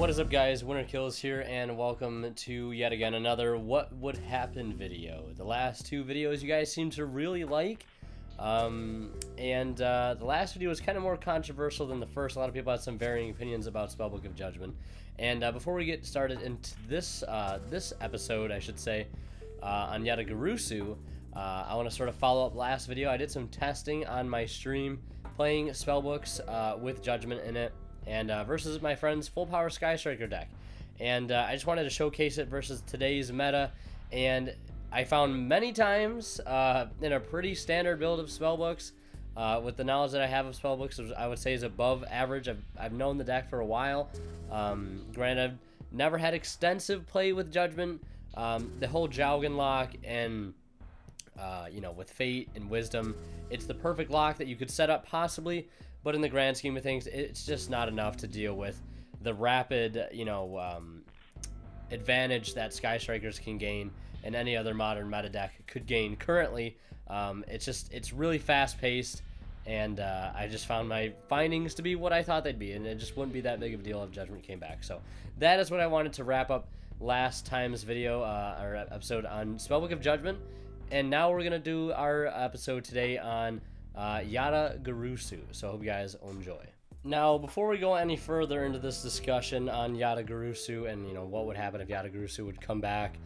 What is up, guys? Winter Kills here, and welcome to yet again another What Would Happen video. The last two videos you guys seem to really like, the last video was kind of more controversial than the first. A lot of people had some varying opinions about Spellbook of Judgment. And before we get started into this this episode, I should say, on Yata-Garasu, I want to sort of follow up last video. I did some testing on my stream playing Spellbooks with Judgment in it, and versus my friend's full power Sky Striker deck. And I just wanted to showcase it versus today's meta, and I found many times in a pretty standard build of Spellbooks, with the knowledge that I have of Spellbooks, which I would say is above average. I've known the deck for a while. Granted, I've never had extensive play with Judgment. The whole Jowgen lock and you know, with Fate and Wisdom, it's the perfect lock that you could set up possibly, but in the grand scheme of things, it's just not enough to deal with the rapid, you know, advantage that Sky Strikers can gain and any other modern meta deck could gain currently. It's really fast paced, and I just found my findings to be what I thought they'd be, and it just wouldn't be that big of a deal if Judgment came back. So that is what I wanted to wrap up last time's video or episode on Spellbook of Judgment. And now we're going to do our episode today on Yata-Garasu. So I hope you guys enjoy. Now, before we go any further into this discussion on Yata-Garasu and, you know, what would happen if Yata-Garasu would come back,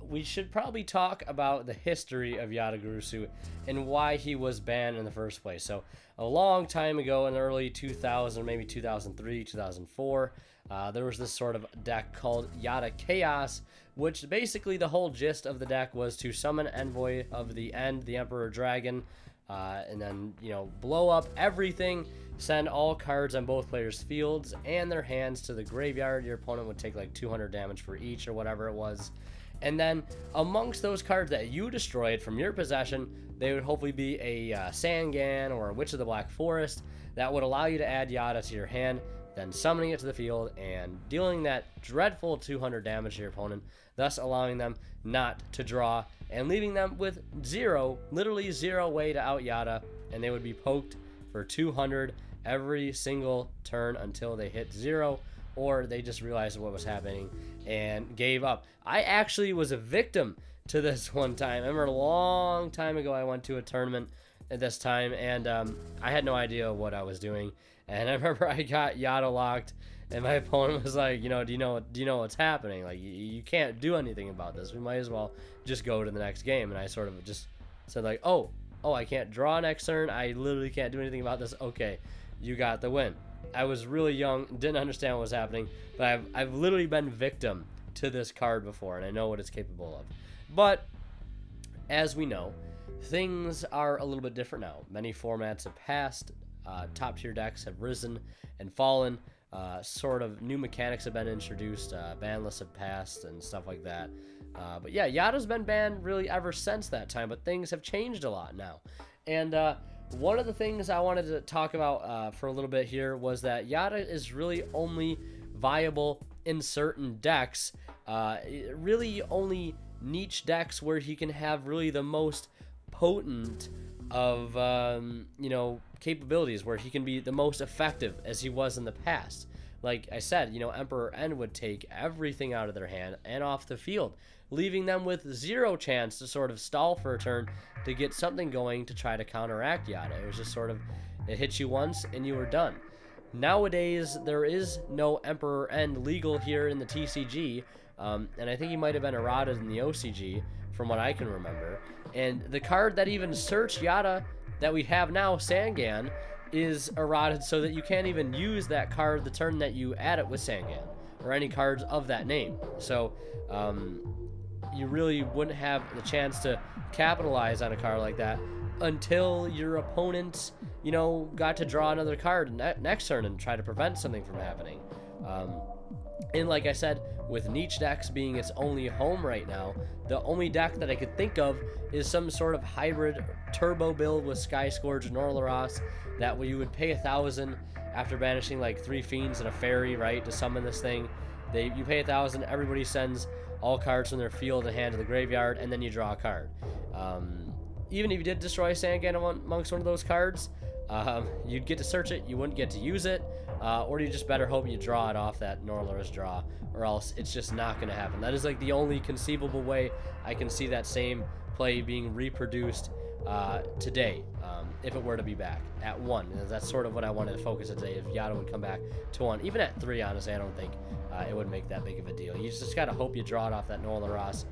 we should probably talk about the history of Yata-Garasu and why he was banned in the first place. So a long time ago in the early 2000s, maybe 2003, 2004, there was this sort of deck called Yata Chaos, which basically the whole gist of the deck was to summon Envoy of the End, the Emperor Dragon, and then, you know, blow up everything, send all cards on both players' fields and their hands to the graveyard. Your opponent would take like 200 damage for each or whatever it was. And then amongst those cards that you destroyed from your possession, they would hopefully be a Sangan or a Witch of the Black Forest that would allow you to add Yata to your hand, then summoning it to the field and dealing that dreadful 200 damage to your opponent, thus allowing them not to draw and leaving them with zero, literally zero way to out Yata, and they would be poked for 200 every single turn until they hit zero, or they just realized what was happening and gave up. I actually was a victim to this one time. I remember a long time ago I went to a tournament at this time, and I had no idea what I was doing. And I remember I got Yata locked, and my opponent was like, you know, do you know what's happening? Like, you can't do anything about this. We might as well just go to the next game. And I sort of just said like, oh, I can't draw next turn. I literally can't do anything about this. Okay, you got the win. I was really young, didn't understand what was happening, but I've literally been victim to this card before, and I know what it's capable of. But as we know, things are a little bit different now. Many formats have passed. Top tier decks have risen and fallen. Sort of new mechanics have been introduced. Ban lists have passed and stuff like that. But yeah, Yata's been banned really ever since that time, but things have changed a lot now. And one of the things I wanted to talk about for a little bit here was that Yata is really only viable in certain decks. Really only niche decks where he can have really the most potent of you know, capabilities, where he can be the most effective as he was in the past. Like I said, you know, Emperor End would take everything out of their hand and off the field, leaving them with zero chance to sort of stall for a turn to get something going to try to counteract Yata. It was just sort of, it hit you once and you were done. Nowadays, there is no Emperor End legal here in the TCG, and I think he might have been errated in the OCG from what I can remember. And the card that even searched Yata that we have now, Sangan, is errated so that you can't even use that card the turn that you add it with Sangan, or any cards of that name. So you really wouldn't have the chance to capitalize on a card like that until your opponent, you know, got to draw another card next turn and try to prevent something from happening. And like I said, with niche decks being its only home right now, the only deck that I could think of is some sort of hybrid turbo build with Sky Scourge and Orlaros, that where you would pay 1,000 after banishing like 3 Fiends and a Fairy, right, to summon this thing. You pay 1,000, everybody sends all cards from their field and hand to the graveyard, and then you draw a card. Even if you did destroy Sangan amongst one of those cards, you'd get to search it, you wouldn't get to use it, or you just better hope you draw it off that Norler's draw, or else it's just not going to happen. That is like the only conceivable way I can see that same play being reproduced today, if it were to be back at 1. And that's sort of what I wanted to focus on today, if Yata would come back to 1. Even at 3, honestly, I don't think it would make that big of a deal. You just got to hope you draw it off that Norler.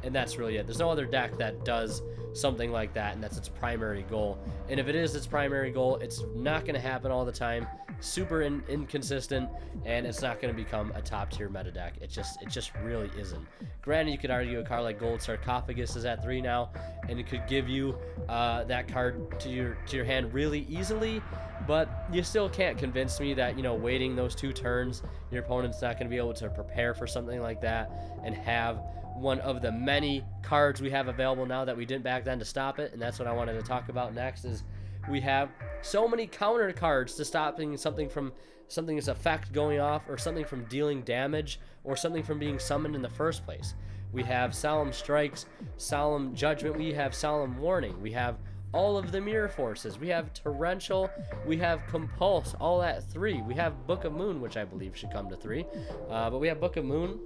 And that's really it. There's no other deck that does something like that, and that's its primary goal. And if it is its primary goal, it's not going to happen all the time. Super inconsistent, and it's not going to become a top tier meta deck. It just really isn't. Granted, you could argue a card like Gold Sarcophagus is at 3 now, and it could give you that card to your hand really easily. But you still can't convince me that, you know, waiting those 2 turns, your opponent's not going to be able to prepare for something like that and have one of the many cards we have available now that we didn't back then to stop it. And that's what I wanted to talk about next, is we have so many counter cards to stopping something's effect going off, or something from dealing damage, or something from being summoned in the first place. We have Solemn Strikes, Solemn Judgment, we have Solemn Warning, we have all of the Mirror Forces, we have Torrential, we have Compulse, all at 3. We have Book of Moon, which I believe should come to 3. But we have Book of Moon,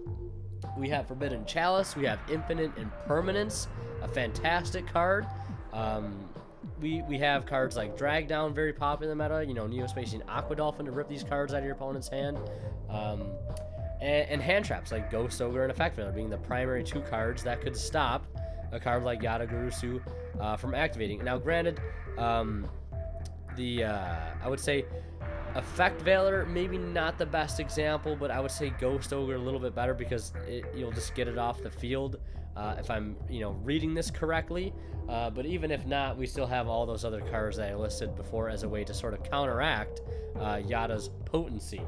we have Forbidden Chalice, we have Infinite Impermanence, a fantastic card. We have cards like Drag Down, very popular in the meta, you know, Neospacian Aqua Dolphin to rip these cards out of your opponent's hand. And hand traps like Ghost Ogre and Effect Veiler being the primary 2 cards that could stop a card like Yata-Garasu from activating. Now, granted, I would say Effect Veiler, maybe not the best example, but I would say Ghost Ogre a little bit better, because you'll just get it off the field, if I'm, you know, reading this correctly. But even if not, we still have all those other cards that I listed before as a way to sort of counteract Yata's potency.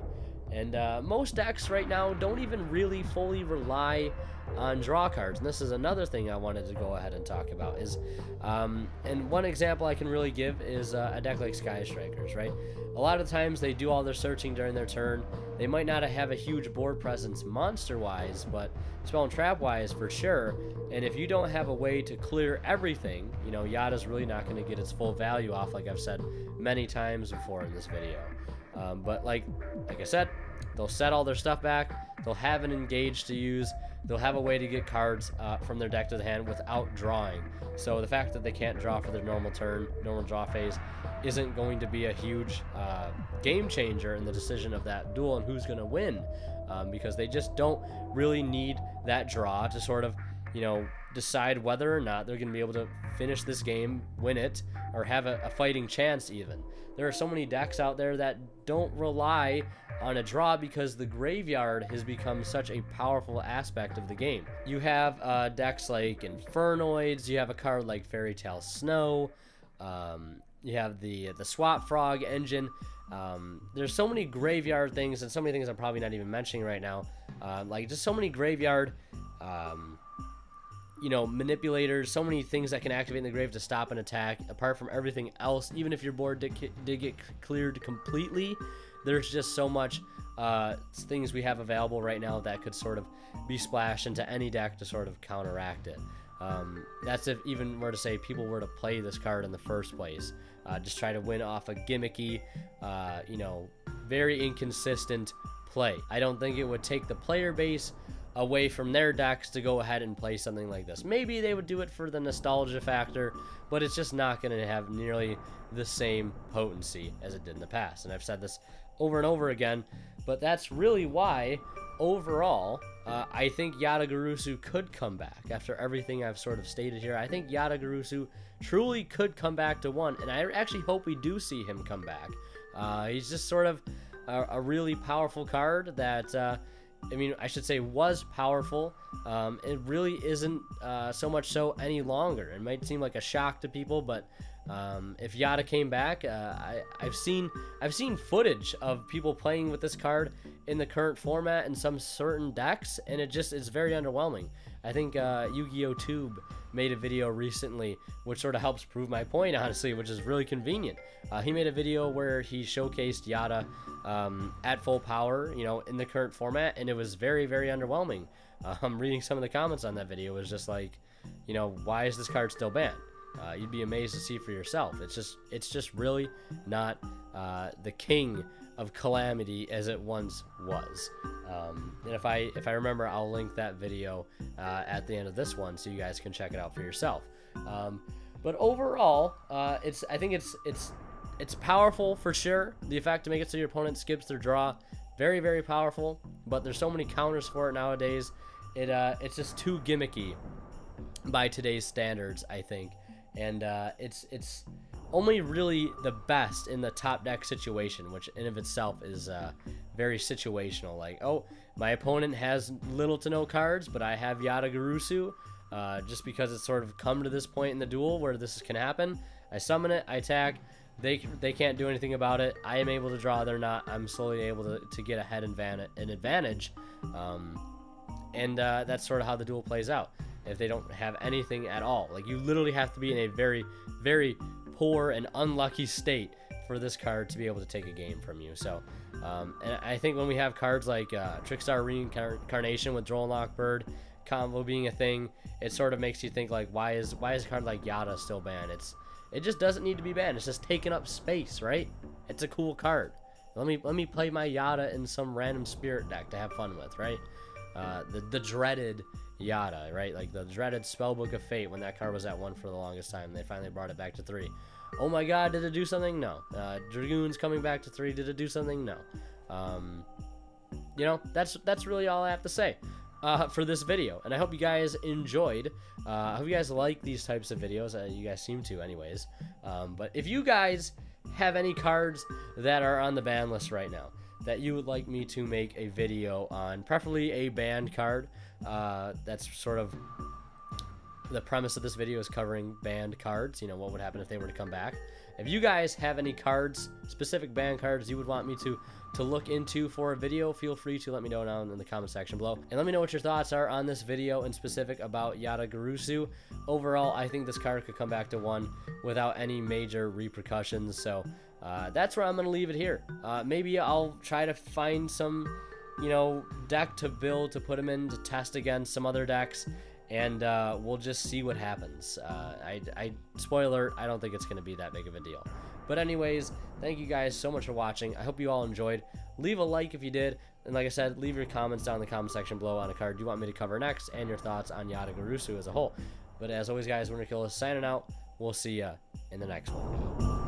And most decks right now don't even really fully rely on draw cards, and this is another thing I wanted to go ahead and talk about. Is and one example I can really give is a deck like Sky Strikers, right? A lot of times they do all their searching during their turn. They might not have a huge board presence monster wise, but spell and trap wise for sure. And if you don't have a way to clear everything, you know, Yata's really not going to get its full value off, like I've said many times before in this video. But like I said, they'll set all their stuff back, they'll have an engage to use, they'll have a way to get cards from their deck to the hand without drawing. So the fact that they can't draw for their normal turn, normal draw phase, isn't going to be a huge game changer in the decision of that duel and who's going to win, because they just don't really need that draw to sort of, you know, decide whether or not they're going to be able to finish this game, win it, or have a fighting chance even. There are so many decks out there that don't rely on a draw because the graveyard has become such a powerful aspect of the game. You have decks like Infernoids, you have a card like Fairy Tale Snow, you have the Swap Frog engine. There's so many graveyard things, and so many things I'm probably not even mentioning right now. Like just so many graveyard you know, manipulators, so many things that can activate in the grave to stop an attack. Apart from everything else, even if your board did get cleared completely, there's just so much things we have available right now that could sort of be splashed into any deck to sort of counteract it. That's if even were to say people were to play this card in the first place. Just try to win off a gimmicky, you know, very inconsistent play. I don't think it would take the player base away from their decks to go ahead and play something like this. Maybe they would do it for the nostalgia factor, but it's just not going to have nearly the same potency as it did in the past. And I've said this over and over again, but that's really why overall I think Yata-Garasu could come back after everything I've sort of stated here. I think Yata-Garasu truly could come back to 1, and I actually hope we do see him come back. He's just sort of a really powerful card that I mean, I should say was powerful. It really isn't so much so any longer. It might seem like a shock to people, but if Yata came back, I've seen footage of people playing with this card in the current format in some certain decks, and it's very underwhelming. I think Yu-Gi-Oh! Tube made a video recently which sort of helps prove my point, honestly, which is really convenient. He made a video where he showcased Yata at full power, you know, in the current format, and it was very, very underwhelming. Reading some of the comments on that video was just like, you know, why is this card still banned? You'd be amazed to see for yourself. It's just really not the king of calamity as it once was. And if I remember, I'll link that video at the end of this one so you guys can check it out for yourself. But overall, I think it's powerful for sure. The effect to make it so your opponent skips their draw, very, very powerful. But there's so many counters for it nowadays. It's just too gimmicky by today's standards, I think. And it's only really the best in the top deck situation, which in of itself is very situational. Like, oh, my opponent has little to no cards, but I have Yata-Garasu. Just because it's sort of come to this point in the duel where this can happen. I summon it, I attack. They can't do anything about it. I am able to draw. They're not. I'm slowly able to get ahead and an advantage. And that's sort of how the duel plays out. If they don't have anything at all, like, you literally have to be in a very, very poor and unlucky state for this card to be able to take a game from you. So, and I think when we have cards like Trickstar Reincarnation with Droll and Lockbird combo being a thing, it sort of makes you think, like, why is a card like Yata still banned? It just doesn't need to be banned. It's just taking up space, right? It's a cool card. Let me play my Yata in some random spirit deck to have fun with, right? The dreaded Yata, right? Like the dreaded Spellbook of Fate, when that card was at 1 for the longest time. They finally brought it back to 3. Oh my god, did it do something? No. Dragoon's coming back to 3. Did it do something? No. You know, that's really all I have to say for this video. And I hope you guys enjoyed. I hope you guys like these types of videos. You guys seem to anyways. But if you guys have any cards that are on the ban list right now that you would like me to make a video on, preferably a banned card, that's sort of the premise of this video, is covering banned cards. You know, what would happen if they were to come back. If you guys have any cards, specific banned cards you would want me to look into for a video, feel free to let me know down in the comment section below. And let me know what your thoughts are on this video in specific about Yata-Garasu. Overall, I think this card could come back to 1 without any major repercussions. So that's where I'm going to leave it here. Maybe I'll try to find some, you know, deck to build to put him in to test against some other decks. And we'll just see what happens. Spoiler, I don't think it's going to be that big of a deal. But anyways, thank you guys so much for watching. I hope you all enjoyed. Leave a like if you did. And like I said, leave your comments down in the comment section below on a card you want me to cover next, and your thoughts on Yata-Garasu as a whole. But as always, guys, Winter Kill is signing out. We'll see ya in the next one.